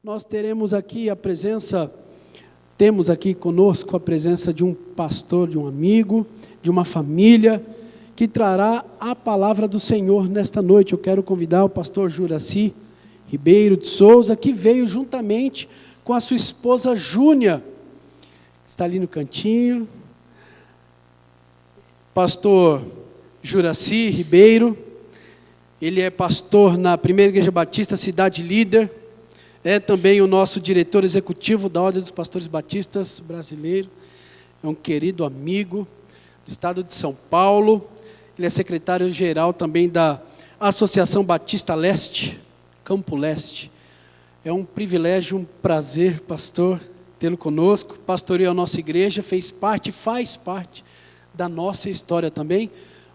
nós temos aqui conosco a presença de um pastor, de um amigo, de uma família, que trará a palavra do Senhor nesta noite. Eu quero convidar o pastor Juraci Ribeiro de Souza, que veio juntamente com a sua esposa Júnia, que está ali no cantinho. Pastor Juraci Ribeiro, ele é pastor na Primeira Igreja Batista Cidade Líder, é também o nosso diretor executivo da Ordem dos Pastores Batistas brasileiro, é um querido amigo do estado de São Paulo, ele é secretário-geral também da Associação Batista Leste, Campo Leste. É um privilégio, um prazer, pastor, tê-lo conosco, pastoreia a nossa igreja, faz parte da nossa história também,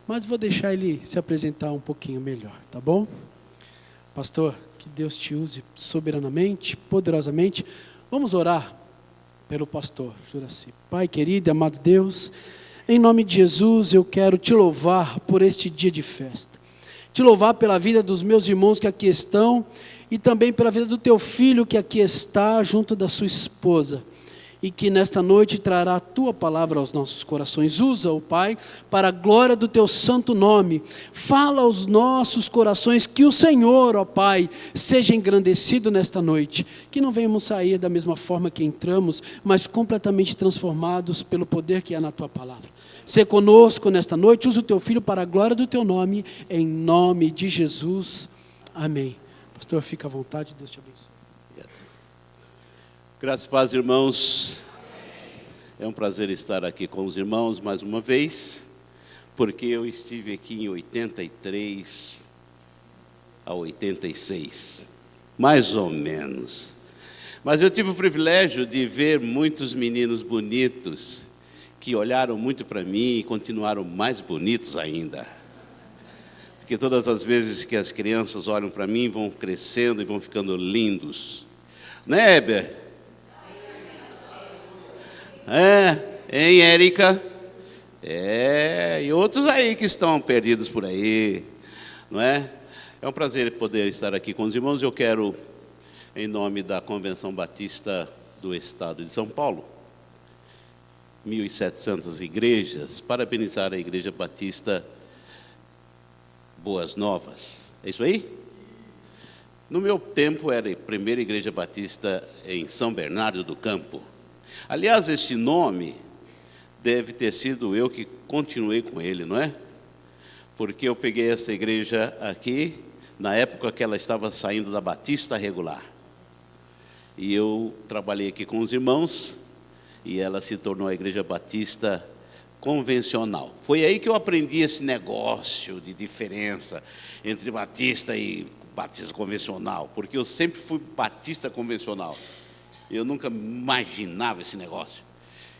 mas vou deixar ele se apresentar um pouquinho melhor, tá bom? Pastor, que Deus te use soberanamente, poderosamente. Vamos orar pelo pastor Juraci. Pai querido e amado Deus, em nome de Jesus eu quero te louvar por este dia de festa. Te louvar pela vida dos meus irmãos que aqui estão e também pela vida do teu filho que aqui está junto da sua esposa. E que nesta noite trará a tua palavra aos nossos corações. Usa-o, Pai, para a glória do teu santo nome. Fala aos nossos corações, que o Senhor, ó Pai, seja engrandecido nesta noite. Que não venhamos sair da mesma forma que entramos, mas completamente transformados pelo poder que há na tua palavra. Sê conosco nesta noite, usa o teu filho para a glória do teu nome, em nome de Jesus. Amém. Pastor, fica à vontade, Deus te abençoe. Graças e paz, irmãos. É um prazer estar aqui com os irmãos mais uma vez, porque eu estive aqui em 83 a 86, mais ou menos. Mas eu tive o privilégio de ver muitos meninos bonitos, que olharam muito para mim e continuaram mais bonitos ainda. Porque todas as vezes que as crianças olham para mim, vão crescendo e vão ficando lindos. Né, Heber? Hein, Érica? E outros aí que estão perdidos por aí, não é? É um prazer poder estar aqui com os irmãos. Eu quero, em nome da Convenção Batista do Estado de São Paulo, 1.700 igrejas, parabenizar a Igreja Batista Boas Novas. É isso aí? No meu tempo era a primeira Igreja Batista em São Bernardo do Campo. Aliás, este nome deve ter sido eu que continuei com ele, não é? Porque eu peguei essa igreja aqui, na época que ela estava saindo da Batista Regular. E eu trabalhei aqui com os irmãos, e ela se tornou a Igreja Batista Convencional. Foi aí que eu aprendi esse negócio de diferença entre Batista e Batista Convencional, porque eu sempre fui Batista Convencional. Eu nunca imaginava esse negócio.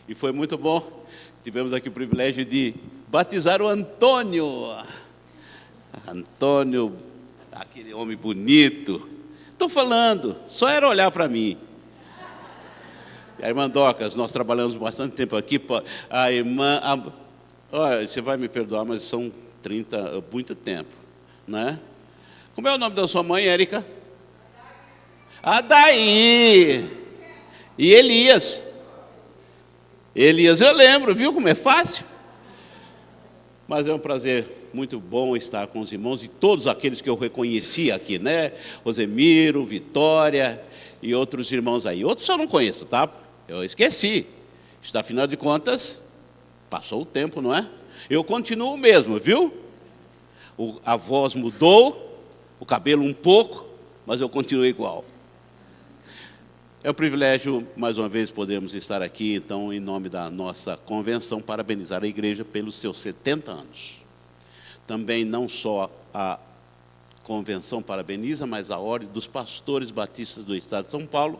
E foi muito bom. Tivemos aqui o privilégio de batizar o Antônio. Antônio, aquele homem bonito. Estou falando, só era olhar para mim. A irmã Docas, nós trabalhamos bastante tempo aqui. A irmã, olha, você vai me perdoar, mas são muito tempo, né? Como é o nome da sua mãe, Érica? Adaí. E Elias, eu lembro, viu como é fácil? Mas é um prazer muito bom estar com os irmãos e todos aqueles que eu reconheci aqui, né? Rosemiro, Vitória e outros irmãos aí. Outros eu não conheço, tá? Eu esqueci. Isso, afinal de contas, passou o tempo, não é? Eu continuo mesmo, viu? A voz mudou, o cabelo um pouco, mas eu continuo igual. É um privilégio, mais uma vez, podermos estar aqui, então, em nome da nossa convenção, parabenizar a igreja pelos seus 70 anos. Também não só a convenção parabeniza, mas a Ordem dos Pastores Batistas do Estado de São Paulo.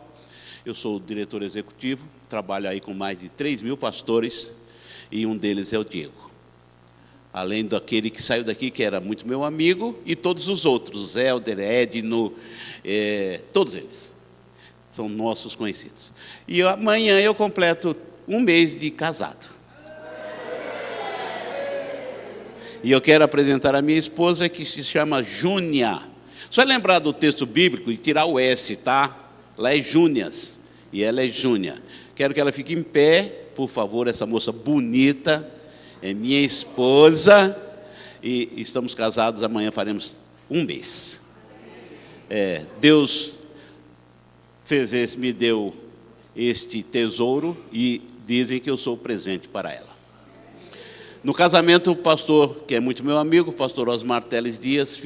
Eu sou o diretor executivo, trabalho aí com mais de 3.000 pastores, e um deles é o Diego. Além daquele que saiu daqui, que era muito meu amigo, e todos os outros, Hélder, Edno, todos eles. São nossos conhecidos. E amanhã eu completo 1 mês de casado. E eu quero apresentar a minha esposa, que se chama Júnia. Só lembrar do texto bíblico e tirar o S, tá? Lá é Júnias, e ela é Júnia. Quero que ela fique em pé, por favor, essa moça bonita, é minha esposa, e estamos casados, amanhã faremos 1 mês. Deus me deu este tesouro e dizem que eu sou presente para ela. No casamento, o pastor, que é muito meu amigo, o pastor Osmar Teles Dias,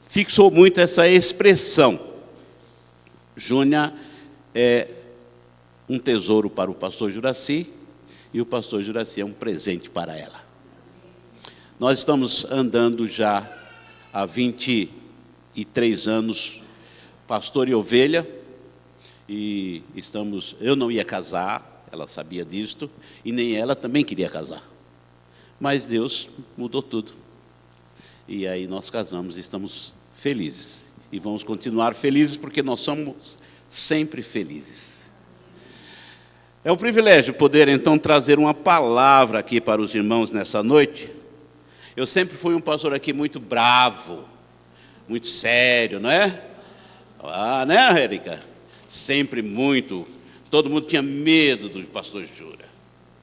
fixou muito essa expressão. Júnia é um tesouro para o pastor Juraci e o pastor Juraci é um presente para ela. Nós estamos andando já há 23 anos, pastor e ovelha, e eu não ia casar, ela sabia disto, e nem ela também queria casar. Mas Deus mudou tudo. E aí nós casamos e estamos felizes. E vamos continuar felizes porque nós somos sempre felizes. É um privilégio poder então trazer uma palavra aqui para os irmãos nessa noite. Eu sempre fui um pastor aqui muito bravo, muito sério, não é? Né, Érica? Sempre muito. Todo mundo tinha medo do pastor Jura.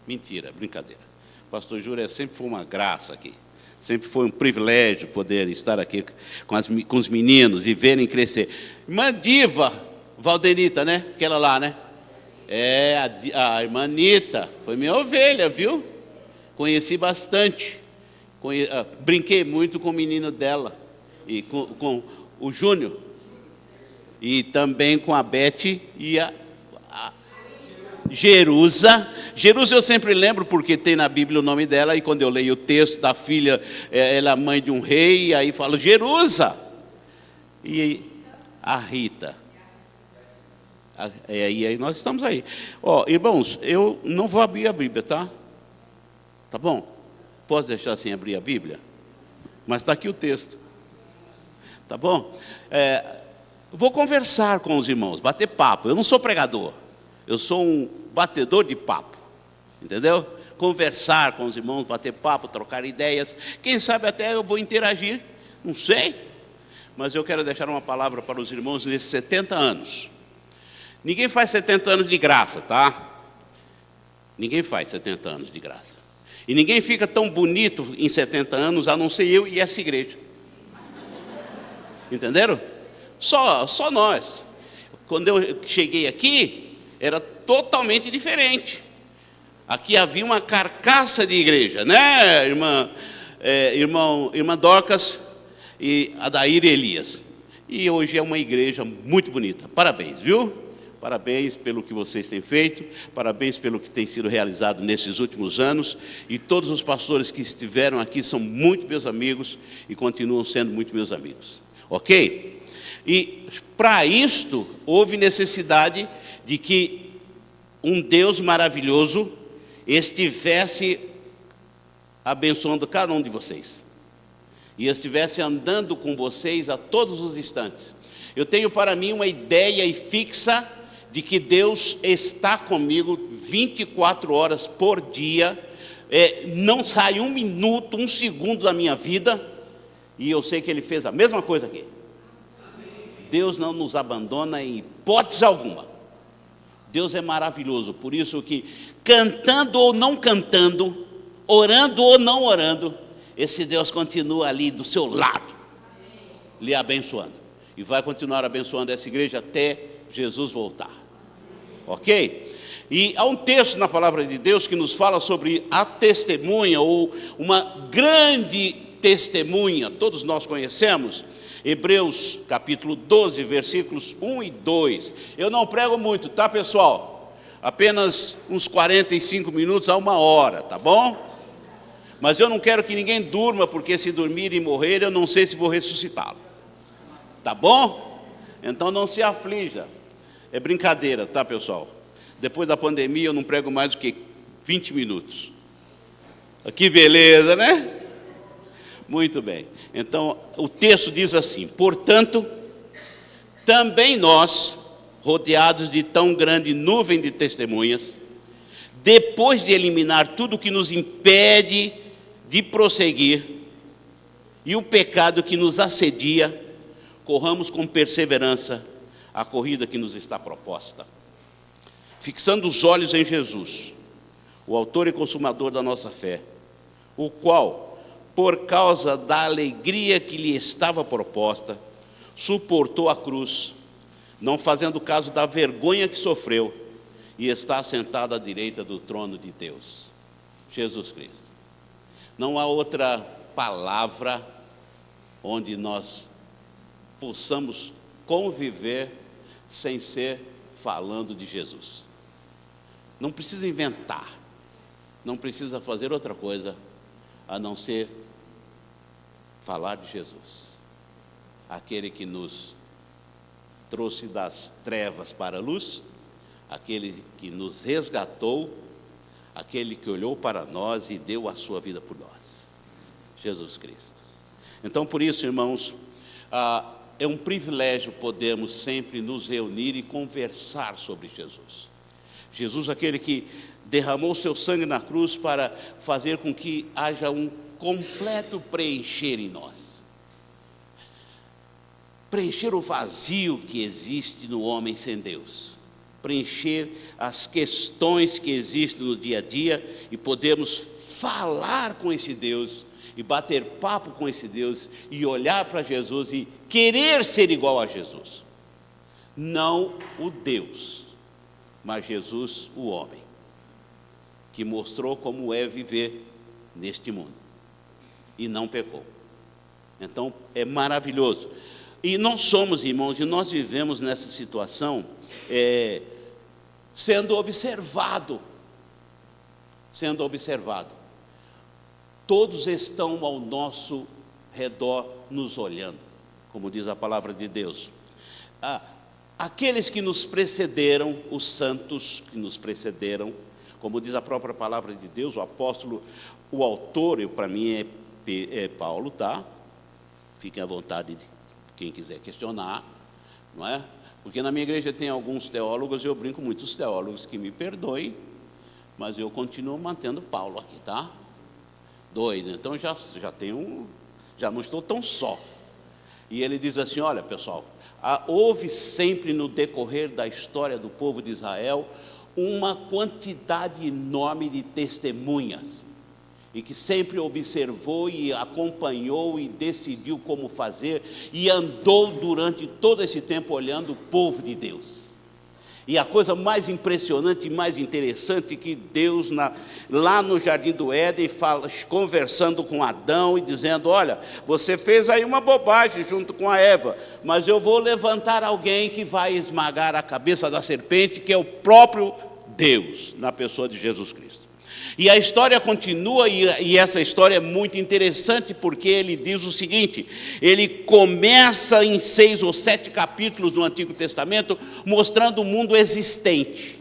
Mentira, brincadeira. O pastor Jura sempre foi uma graça aqui. Sempre foi um privilégio poder estar aqui com os meninos e verem crescer. Irmã Diva, Valdenita, né? Aquela lá, né? A irmã Anitta, foi minha ovelha, viu? Conheci bastante. Brinquei muito com o menino dela. E com o Júnior. E também com a Beth e a Jerusa. Jerusa eu sempre lembro porque tem na Bíblia o nome dela, e quando eu leio o texto da filha, ela é mãe de um rei, e aí falo Jerusa. E a Rita. E aí nós estamos aí. Irmãos, eu não vou abrir a Bíblia, tá? Tá bom? Posso deixar sem abrir a Bíblia? Mas está aqui o texto. Tá bom? Vou conversar com os irmãos, bater papo. Eu não sou pregador. Eu sou um batedor de papo, entendeu? Conversar com os irmãos, bater papo, trocar ideias. Quem sabe até eu vou interagir, não sei. Mas eu quero deixar uma palavra para os irmãos nesses 70 anos. Ninguém faz 70 anos de graça, tá? Ninguém faz 70 anos de graça. E ninguém fica tão bonito em 70 anos, a não ser eu e essa igreja. Entenderam? Só nós. Quando eu cheguei aqui, era totalmente diferente. Aqui havia uma carcaça de igreja, né, irmã Dorcas e Adair e Elias. E hoje é uma igreja muito bonita. Parabéns, viu? Parabéns pelo que vocês têm feito, parabéns pelo que tem sido realizado nesses últimos anos. E todos os pastores que estiveram aqui são muito meus amigos e continuam sendo muito meus amigos. Ok? E para isto houve necessidade de que um Deus maravilhoso estivesse abençoando cada um de vocês. E estivesse andando com vocês a todos os instantes. Eu tenho para mim uma ideia fixa de que Deus está comigo 24 horas por dia. Não sai um minuto, um segundo da minha vida. E eu sei que Ele fez a mesma coisa aqui. Deus não nos abandona em hipótese alguma. Deus é maravilhoso, por isso que cantando ou não cantando, orando ou não orando, esse Deus continua ali do seu lado, lhe abençoando. E vai continuar abençoando essa igreja até Jesus voltar. Ok? E há um texto na palavra de Deus que nos fala sobre a testemunha, ou uma grande testemunha, todos nós conhecemos. Hebreus capítulo 12, versículos 1 e 2. Eu não prego muito, tá, pessoal? Apenas uns 45 minutos a 1 hora, tá bom? Mas eu não quero que ninguém durma, porque se dormir e morrer, eu não sei se vou ressuscitá-lo. Tá bom? Então não se aflija. É brincadeira, tá, pessoal? Depois da pandemia eu não prego mais do que 20 minutos. Que beleza, né? Muito bem. Então, o texto diz assim: portanto, também nós, rodeados de tão grande nuvem de testemunhas, depois de eliminar tudo que nos impede de prosseguir e o pecado que nos assedia, corramos com perseverança a corrida que nos está proposta. Fixando os olhos em Jesus, o autor e consumador da nossa fé, o qual, por causa da alegria que lhe estava proposta, suportou a cruz, não fazendo caso da vergonha que sofreu, e está sentado à direita do trono de Deus, Jesus Cristo. Não há outra palavra onde nós possamos conviver sem ser falando de Jesus. Não precisa inventar, não precisa fazer outra coisa a não ser falar de Jesus, aquele que nos trouxe das trevas para a luz, aquele que nos resgatou, aquele que olhou para nós e deu a sua vida por nós, Jesus Cristo. Então, por isso, irmãos, é um privilégio podermos sempre nos reunir e conversar sobre Jesus. Jesus, aquele que derramou seu sangue na cruz para fazer com que haja um completo preencher em nós. Preencher o vazio que existe no homem sem Deus. Preencher as questões que existem no dia a dia e podemos falar com esse Deus e bater papo com esse Deus e olhar para Jesus e querer ser igual a Jesus. Não o Deus, mas Jesus, o homem, que mostrou como é viver neste mundo e não pecou. Então, é maravilhoso. E nós somos, irmãos, e nós vivemos nessa situação sendo observado. Todos estão ao nosso redor nos olhando, como diz a palavra de Deus. Aqueles que nos precederam, os santos que nos precederam, como diz a própria palavra de Deus, o apóstolo, o autor, para mim é Paulo, tá? Fiquem à vontade, quem quiser questionar, não é? Porque na minha igreja tem alguns teólogos, eu brinco com muitos teólogos, que me perdoem, mas eu continuo mantendo Paulo aqui, tá? 2, então já não estou tão só. E ele diz assim, olha pessoal, houve sempre no decorrer da história do povo de Israel uma quantidade enorme de testemunhas, e que sempre observou e acompanhou e decidiu como fazer, e andou durante todo esse tempo olhando o povo de Deus. E a coisa mais impressionante e mais interessante é que Deus, lá no Jardim do Éden, conversando com Adão e dizendo, olha, você fez aí uma bobagem junto com a Eva, mas eu vou levantar alguém que vai esmagar a cabeça da serpente, que é o próprio Deus, na pessoa de Jesus Cristo. E a história continua, e essa história é muito interessante, porque ele diz o seguinte, ele começa em 6 ou 7 capítulos do Antigo Testamento, mostrando o mundo existente.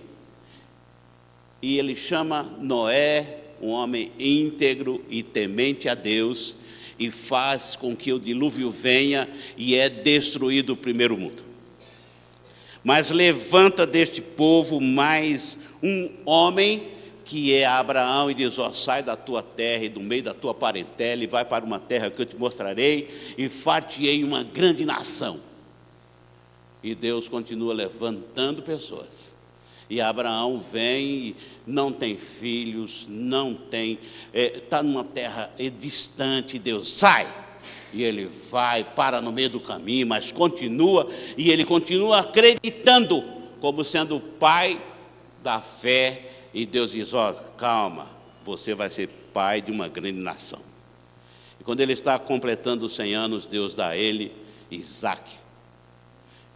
E ele chama Noé, um homem íntegro e temente a Deus, e faz com que o dilúvio venha, e é destruído o primeiro mundo. Mas levanta deste povo mais um homem, que é Abraão, e diz, sai da tua terra e do meio da tua parentela, e vai para uma terra que eu te mostrarei, e far-te-ei uma grande nação. E Deus continua levantando pessoas. E Abraão vem, e não tem filhos, não tem, está numa terra distante, Deus, sai. E ele vai, para no meio do caminho, mas continua, e ele continua acreditando, como sendo o pai da fé. E Deus diz, calma, você vai ser pai de uma grande nação. E quando ele está completando os 100 anos, Deus dá a ele Isaque.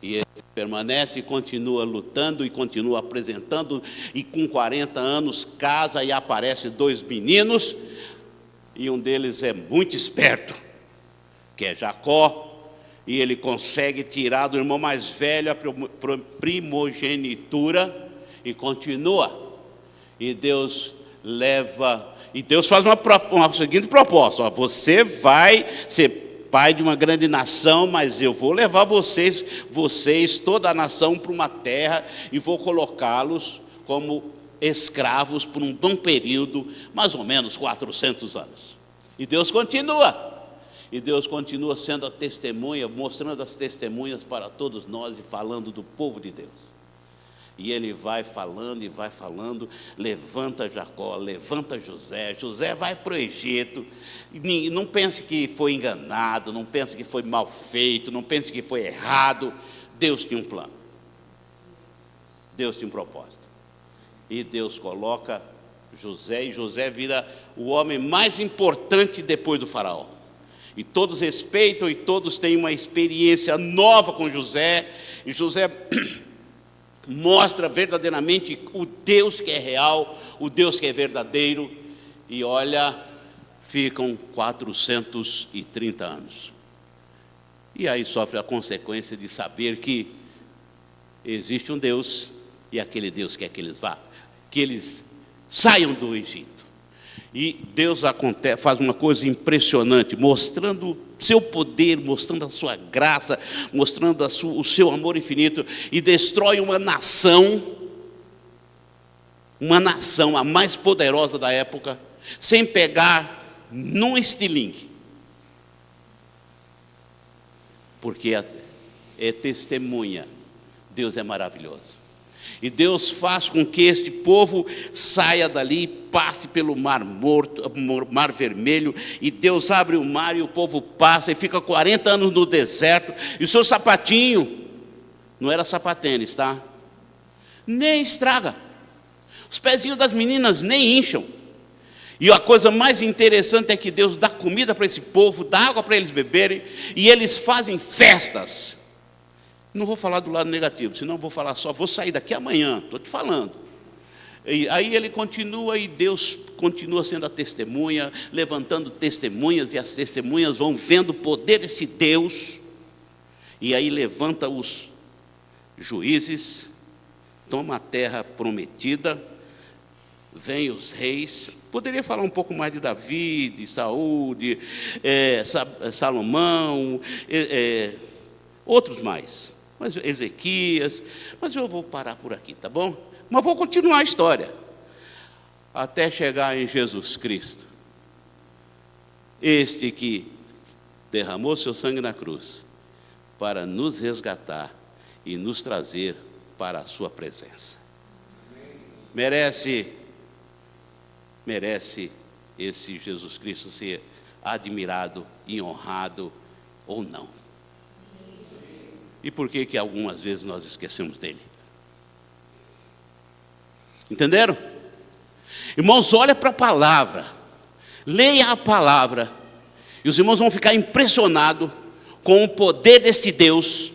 E ele permanece e continua lutando, e continua apresentando, e com 40 anos casa e aparece 2 meninos, e um deles é muito esperto, que é Jacó, e ele consegue tirar do irmão mais velho a primogenitura, e continua. E Deus faz uma seguinte proposta, você vai ser pai de uma grande nação, mas eu vou levar vocês, toda a nação, para uma terra, e vou colocá-los como escravos por um bom período, mais ou menos 400 anos. E Deus continua. E Deus continua sendo a testemunha, mostrando as testemunhas para todos nós e falando do povo de Deus. E Ele vai falando e vai falando, levanta Jacó, levanta José, José vai para o Egito. E não pense que foi enganado, não pense que foi mal feito, não pense que foi errado. Deus tinha um plano, Deus tinha um propósito. E Deus coloca José, e José vira o homem mais importante depois do faraó. E todos respeitam e todos têm uma experiência nova com José. E José mostra verdadeiramente o Deus que é real, o Deus que é verdadeiro. E olha, ficam 430 anos. E aí sofre a consequência de saber que existe um Deus, e aquele Deus quer que eles saiam do Egito. E Deus faz uma coisa impressionante, mostrando seu poder, mostrando a sua graça, mostrando o seu amor infinito, e destrói uma nação, a mais poderosa da época, sem pegar num estilingue. Porque é testemunha, Deus é maravilhoso. E Deus faz com que este povo saia dali, passe pelo Mar Morto, Mar Vermelho, e Deus abre o mar e o povo passa e fica 40 anos no deserto. E o seu sapatinho, não era sapatênis, tá? Nem estraga. Os pezinhos das meninas nem incham. E a coisa mais interessante é que Deus dá comida para esse povo, dá água para eles beberem, e eles fazem festas. Não vou falar do lado negativo, senão vou sair daqui amanhã, estou te falando. E aí ele continua, e Deus continua sendo a testemunha, levantando testemunhas, e as testemunhas vão vendo o poder desse Deus. E aí levanta os juízes, toma a terra prometida, vem os reis. Poderia falar um pouco mais de Davi, de Saul, de Salomão, outros mais. Mas Ezequias, mas eu vou parar por aqui, tá bom? Mas vou continuar a história, até chegar em Jesus Cristo, este que derramou seu sangue na cruz, para nos resgatar e nos trazer para a sua presença. Merece esse Jesus Cristo ser admirado e honrado ou não. E por que algumas vezes nós esquecemos dele? Entenderam? Irmãos, olha para a palavra, leia a palavra, e os irmãos vão ficar impressionados com o poder deste Deus,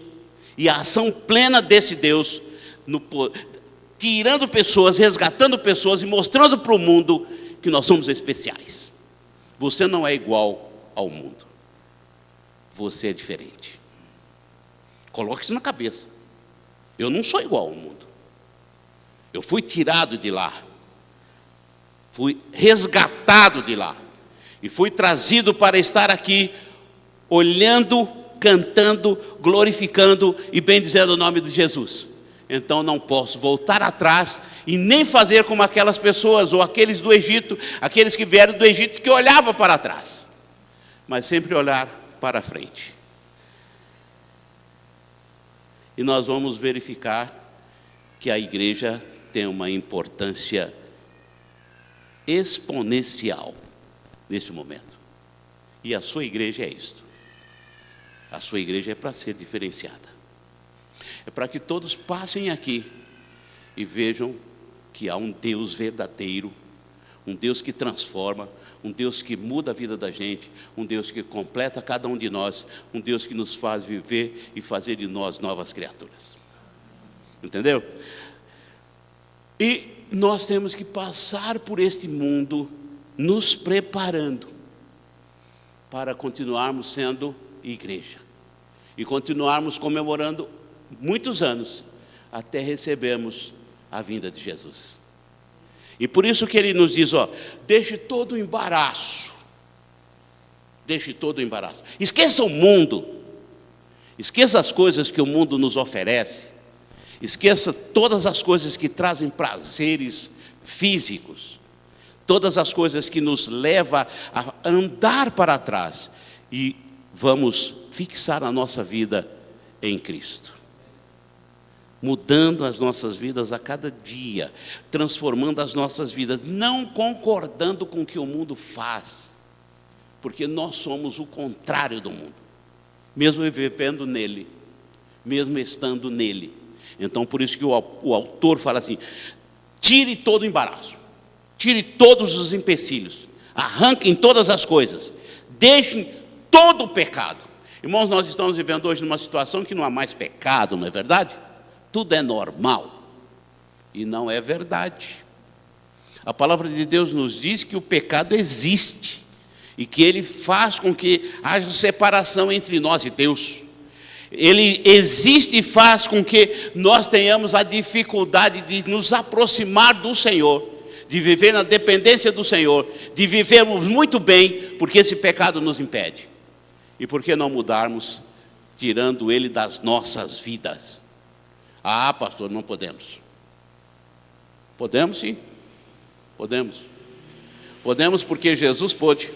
e a ação plena desse Deus, tirando pessoas, resgatando pessoas, e mostrando para o mundo que nós somos especiais. Você não é igual ao mundo, você é diferente. Coloque isso na cabeça. Eu não sou igual ao mundo. Eu fui tirado de lá. Fui resgatado de lá. E fui trazido para estar aqui, olhando, cantando, glorificando e bendizendo o nome de Jesus. Então não posso voltar atrás e nem fazer como aquelas pessoas, ou aqueles do Egito, aqueles que vieram do Egito, que olhavam para trás. Mas sempre olhar para frente. E nós vamos verificar que a igreja tem uma importância exponencial nesse momento. E a sua igreja é isto. A sua igreja é para ser diferenciada. É para que todos passem aqui e vejam que há um Deus verdadeiro, um Deus que transforma, um Deus que muda a vida da gente, um Deus que completa cada um de nós, um Deus que nos faz viver e fazer de nós novas criaturas. Entendeu? E nós temos que passar por este mundo nos preparando para continuarmos sendo igreja e continuarmos comemorando muitos anos até recebermos a vinda de Jesus. E por isso que ele nos diz, deixe todo o embaraço. Deixe todo o embaraço. Esqueça o mundo. Esqueça as coisas que o mundo nos oferece. Esqueça todas as coisas que trazem prazeres físicos. Todas as coisas que nos levam a andar para trás. E vamos fixar a nossa vida em Cristo, mudando as nossas vidas a cada dia, transformando as nossas vidas, não concordando com o que o mundo faz, porque nós somos o contrário do mundo, mesmo vivendo nele, mesmo estando nele. Então, por isso que o autor fala assim: tire todo o embaraço, tire todos os empecilhos, arranquem todas as coisas, deixem todo o pecado. Irmãos, nós estamos vivendo hoje numa situação que não há mais pecado, não é verdade? Tudo é normal, e não é verdade. A palavra de Deus nos diz que o pecado existe, e que ele faz com que haja separação entre nós e Deus. Ele existe e faz com que nós tenhamos a dificuldade de nos aproximar do Senhor, de viver na dependência do Senhor, de vivermos muito bem, porque esse pecado nos impede. E por que não mudarmos, tirando ele das nossas vidas? Ah, pastor, não podemos. Podemos sim, podemos. Podemos porque Jesus pôde.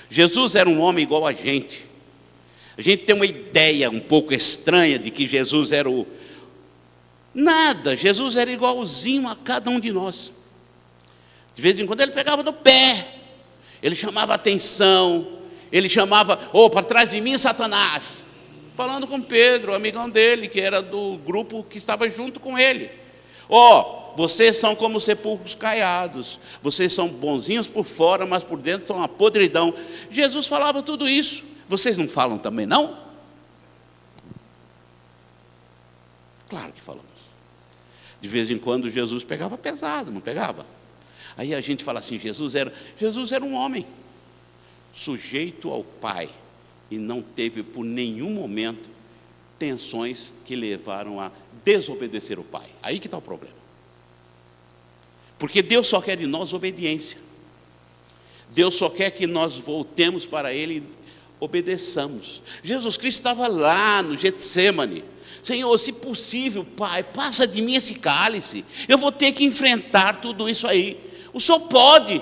Jesus era um homem igual a gente. A gente tem uma ideia um pouco estranha de que Jesus era o... Nada, Jesus era igualzinho a cada um de nós. De vez em quando ele pegava no pé, ele chamava atenção, ele chamava: para trás de mim, Satanás. Falando com Pedro, o amigão dele, que era do grupo que estava junto com ele. Vocês são como sepulcros caiados, vocês são bonzinhos por fora, mas por dentro são uma podridão. Jesus falava tudo isso. Vocês não falam também, não? Claro que falamos. De vez em quando Jesus pegava pesado, não pegava? Aí a gente fala assim: Jesus era um homem sujeito ao Pai, e não teve por nenhum momento tensões que levaram a desobedecer o Pai. Aí que está o problema. Porque Deus só quer de nós obediência. Deus só quer que nós voltemos para Ele e obedeçamos. Jesus Cristo estava lá no Getsêmani: Senhor, se possível, Pai, passa de mim esse cálice, eu vou ter que enfrentar tudo isso aí. O Senhor pode,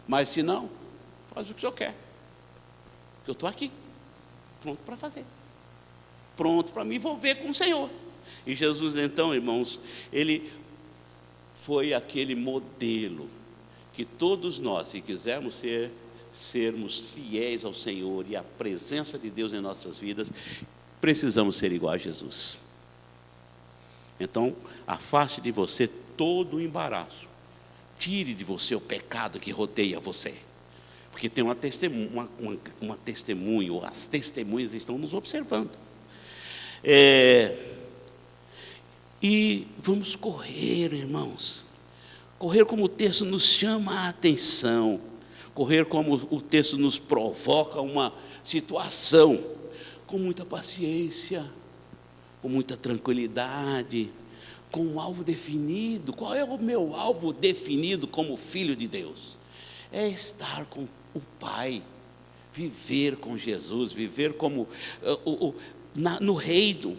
mas se não, faz o que o Senhor quer, porque eu estou aqui, pronto para fazer, pronto para me envolver com o Senhor. E Jesus, então, irmãos, Ele foi aquele modelo que todos nós, se quisermos sermos fiéis ao Senhor e à presença de Deus em nossas vidas, precisamos ser igual a Jesus. Então, afaste de você todo o embaraço, tire de você o pecado que rodeia você, porque tem uma testemunha, as testemunhas estão nos observando. E vamos correr, irmãos, correr como o texto nos chama a atenção, correr como o texto nos provoca uma situação, com muita paciência, com muita tranquilidade, com um alvo definido. Qual é o meu alvo definido como filho de Deus? É estar com o Pai, viver com Jesus, viver como no reino.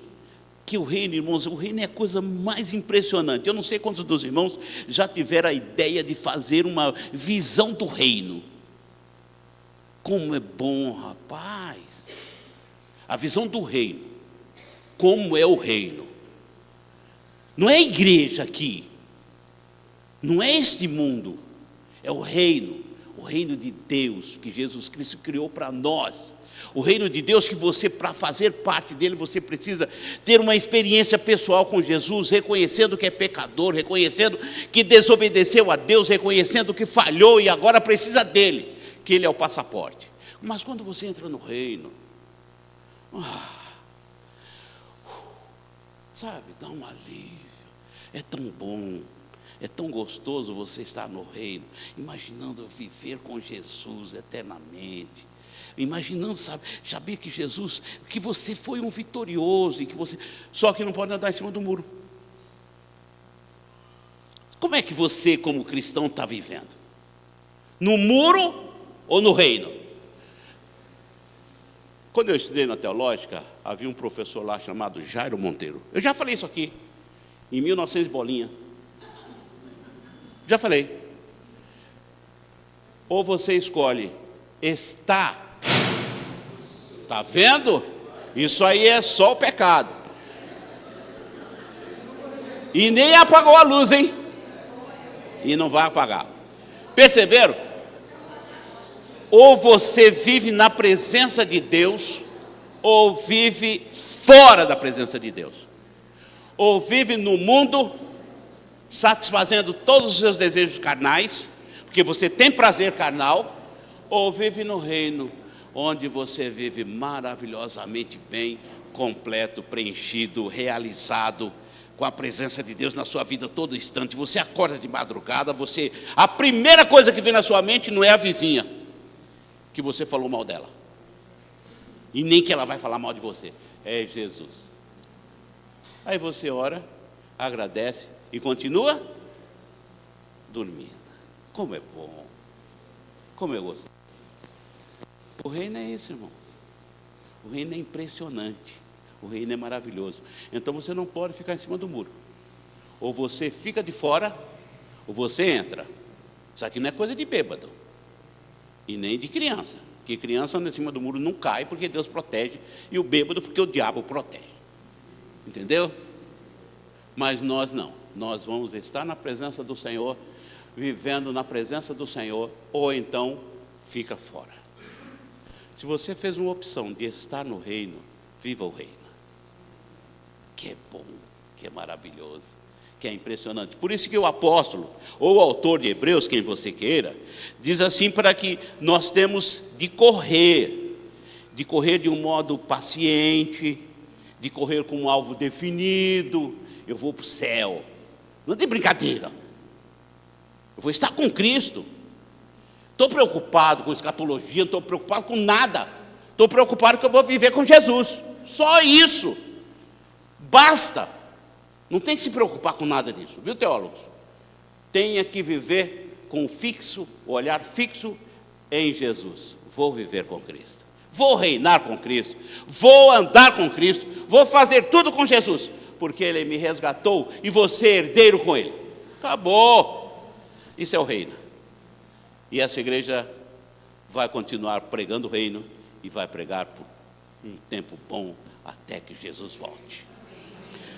Que o reino, irmãos, o reino é a coisa mais impressionante. Eu não sei quantos dos irmãos já tiveram a ideia de fazer uma visão do reino. Como é bom, rapaz, a visão do reino. Como é o reino? Não é a igreja aqui, não é este mundo, é o reino de Deus que Jesus Cristo criou para nós. O reino de Deus que você, para fazer parte dele, você precisa ter uma experiência pessoal com Jesus, reconhecendo que é pecador, reconhecendo que desobedeceu a Deus, reconhecendo que falhou e agora precisa dele, que ele é o passaporte. Mas quando você entra no reino, sabe, dá um alívio, é tão bom, é tão gostoso você estar no reino, imaginando viver com Jesus eternamente, imaginando, saber que Jesus, que você foi um vitorioso, e que você, só que não pode andar em cima do muro. Como é que você, como cristão, está vivendo? No muro ou no reino? Quando eu estudei na teológica, havia um professor lá chamado Jairo Monteiro. Eu já falei isso aqui, em 1900 bolinha. Já falei. Ou você escolhe estar Está vendo? Isso aí é só o pecado. E nem apagou a luz, hein? E não vai apagar. Perceberam? Ou você vive na presença de Deus, ou vive fora da presença de Deus. Ou vive no mundo, satisfazendo todos os seus desejos carnais, porque você tem prazer carnal, ou vive no reino, onde você vive maravilhosamente bem, completo, preenchido, realizado, com a presença de Deus na sua vida todo instante. Você acorda de madrugada, a primeira coisa que vem na sua mente não é a vizinha, que você falou mal dela, e nem que ela vai falar mal de você, é Jesus. Aí você ora, agradece e continua dormindo. Como é bom, como eu gosto. O reino é isso, irmãos. O reino é impressionante. O reino é maravilhoso. Então você não pode ficar em cima do muro. Ou você fica de fora, ou você entra. Isso aqui não é coisa de bêbado. E nem de criança. Porque criança em cima do muro não cai, porque Deus protege. E o bêbado porque o diabo protege. Entendeu? Mas nós não. Nós vamos estar na presença do Senhor, vivendo na presença do Senhor, ou então fica fora. Se você fez uma opção de estar no reino, viva o reino. Que é bom, que é maravilhoso, que é impressionante. Por isso que o apóstolo, ou o autor de Hebreus, quem você queira, diz assim, para que nós temos de correr de um modo paciente, de correr com um alvo definido. Eu vou para o céu, não tem brincadeira, eu vou estar com Cristo. Estou preocupado com escatologia, não estou preocupado com nada, estou preocupado que eu vou viver com Jesus, só isso, basta, não tem que se preocupar com nada disso, viu, teólogos? Tenha que viver com o olhar fixo em Jesus. Vou viver com Cristo, vou reinar com Cristo, vou andar com Cristo, vou fazer tudo com Jesus, porque Ele me resgatou e vou ser herdeiro com Ele. Acabou. Isso é o reino. E essa igreja vai continuar pregando o reino e vai pregar por um tempo bom até que Jesus volte.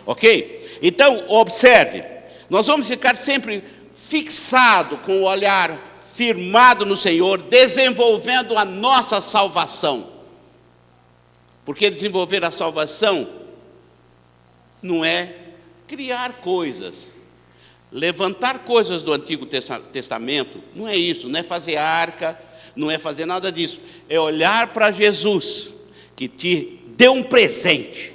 Ok? Então, observe, nós vamos ficar sempre fixado com o olhar firmado no Senhor, desenvolvendo a nossa salvação. Porque desenvolver a salvação não é criar coisas, levantar coisas do Antigo Testamento, não é isso, não é fazer arca, não é fazer nada disso, é olhar para Jesus, que te deu um presente.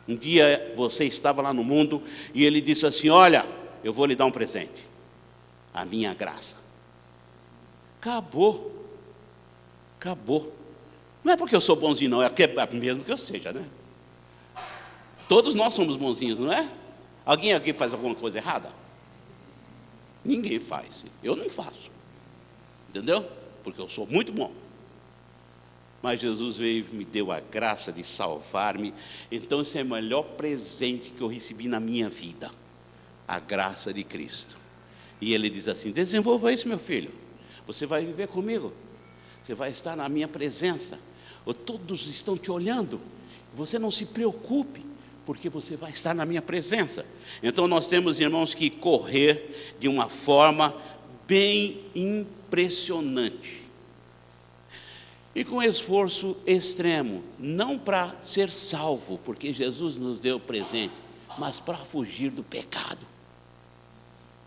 Um dia você estava lá no mundo e Ele disse assim: olha, eu vou lhe dar um presente, a minha graça. Acabou, acabou. Não é porque eu sou bonzinho não, é mesmo que eu seja, né? Todos nós somos bonzinhos, não é? Alguém aqui faz alguma coisa errada? Ninguém faz, eu não faço, entendeu? Porque eu sou muito bom. Mas Jesus veio e me deu a graça de salvar-me. Então esse é o melhor presente que eu recebi na minha vida, a graça de Cristo. E Ele diz assim: desenvolva isso, meu filho, você vai viver comigo, você vai estar na minha presença, todos estão te olhando, você não se preocupe, porque você vai estar na minha presença. Então nós temos, irmãos, que correr de uma forma bem impressionante. E com esforço extremo, não para ser salvo, porque Jesus nos deu o presente, mas para fugir do pecado.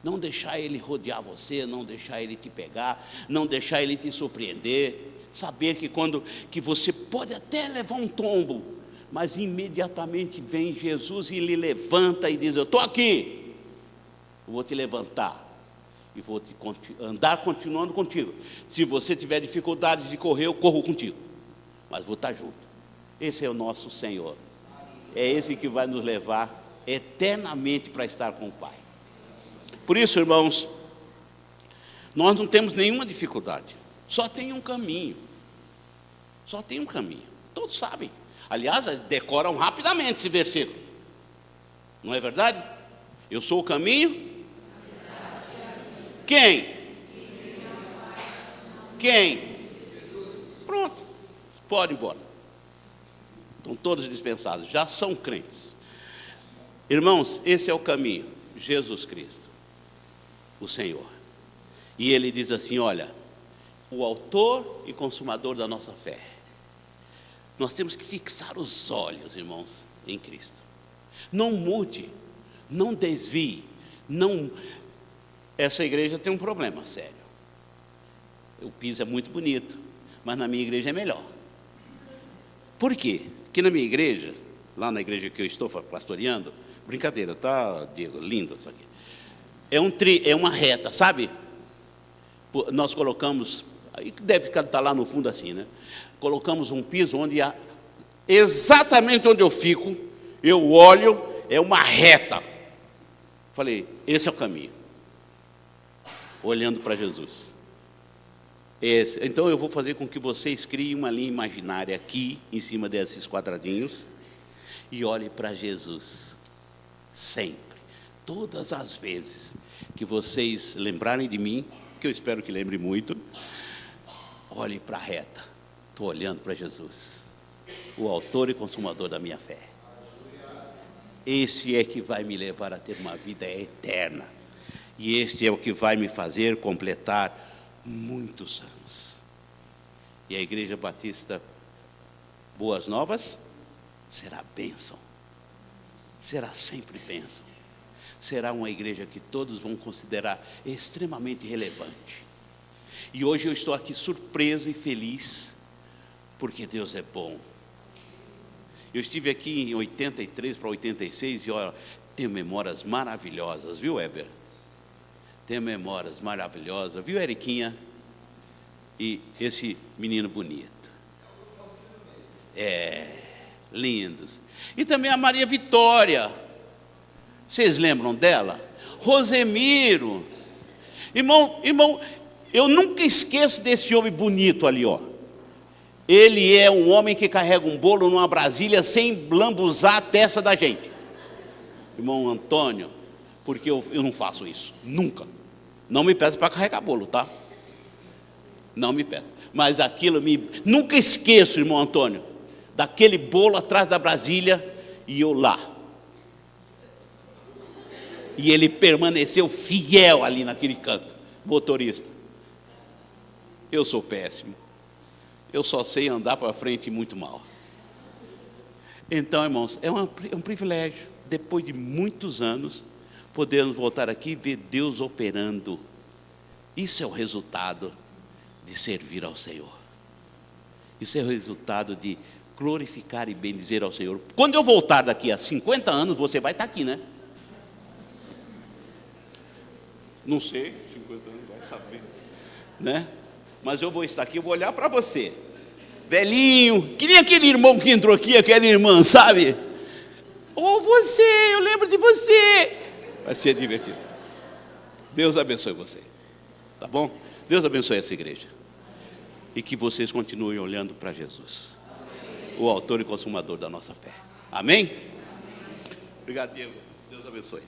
Não deixar ele rodear você, não deixar ele te pegar, não deixar ele te surpreender. Saber que você pode até levar um tombo, mas imediatamente vem Jesus e lhe levanta e diz: eu estou aqui, eu vou te levantar e vou andar continuando contigo. Se você tiver dificuldades de correr, eu corro contigo, mas vou estar junto. Esse é o nosso Senhor, é esse que vai nos levar eternamente para estar com o Pai. Por isso, irmãos, nós não temos nenhuma dificuldade, só tem um caminho, só tem um caminho, todos sabem. Aliás, decoram rapidamente esse versículo, não é verdade? Eu sou o caminho. Quem? Quem? Pronto, pode ir embora. Estão todos dispensados, já são crentes. Irmãos, esse é o caminho, Jesus Cristo, o Senhor. E Ele diz assim, olha, o autor e consumador da nossa fé. Nós temos que fixar os olhos, irmãos, em Cristo. Não mude, não desvie, não... Essa igreja tem um problema sério. O piso é muito bonito, mas na minha igreja é melhor. Por quê? Porque na minha igreja, lá na igreja que eu estou pastoreando, brincadeira, tá, Diego? Lindo isso aqui. É uma reta, sabe? Nós colocamos, deve estar lá no fundo assim, né? Colocamos um piso onde exatamente onde eu fico, eu olho, é uma reta. Falei, esse é o caminho. Olhando para Jesus. Então eu vou fazer com que vocês criem uma linha imaginária aqui, em cima desses quadradinhos, e olhem para Jesus, sempre, todas as vezes que vocês lembrarem de mim, que eu espero que lembrem muito, olhem para a reta, estou olhando para Jesus, o autor e consumador da minha fé. Este é que vai me levar a ter uma vida eterna, e este é o que vai me fazer completar muitos anos. E a Igreja Batista Boas Novas será bênção, será sempre bênção, será uma igreja que todos vão considerar extremamente relevante. E hoje eu estou aqui surpreso e feliz, porque Deus é bom. Eu estive aqui em 83 para 86 e olha, tenho memórias maravilhosas, viu, Weber? Tenho memórias maravilhosas, viu, Eriquinha? E esse menino bonito. Lindos. E também a Maria Vitória. Vocês lembram dela? Rosemiro. Irmão, eu nunca esqueço desse homem bonito ali, ó. Ele é um homem que carrega um bolo numa Brasília sem lambuzar a testa da gente. Irmão Antônio, porque eu não faço isso, nunca. Não me peça para carregar bolo, tá? Não me peça. Mas aquilo nunca esqueço, irmão Antônio, daquele bolo atrás da Brasília e eu lá. E ele permaneceu fiel ali naquele canto, motorista. Eu sou péssimo. Eu só sei andar para frente muito mal. Então, irmãos, é um privilégio, depois de muitos anos, podermos voltar aqui e ver Deus operando. Isso é o resultado de servir ao Senhor. Isso é o resultado de glorificar e bendizer ao Senhor. Quando eu voltar daqui a 50 anos, você vai estar aqui, né? Não sei, 50 anos, vai saber, né? Mas eu vou estar aqui, eu vou olhar para você, velhinho, que nem aquele irmão que entrou aqui, aquela irmã, sabe? Ou você, eu lembro de você. Vai ser divertido. Deus abençoe você, tá bom? Deus abençoe essa igreja. E que vocês continuem olhando para Jesus, o autor e consumador da nossa fé. Amém? Obrigado, Diego. Deus abençoe.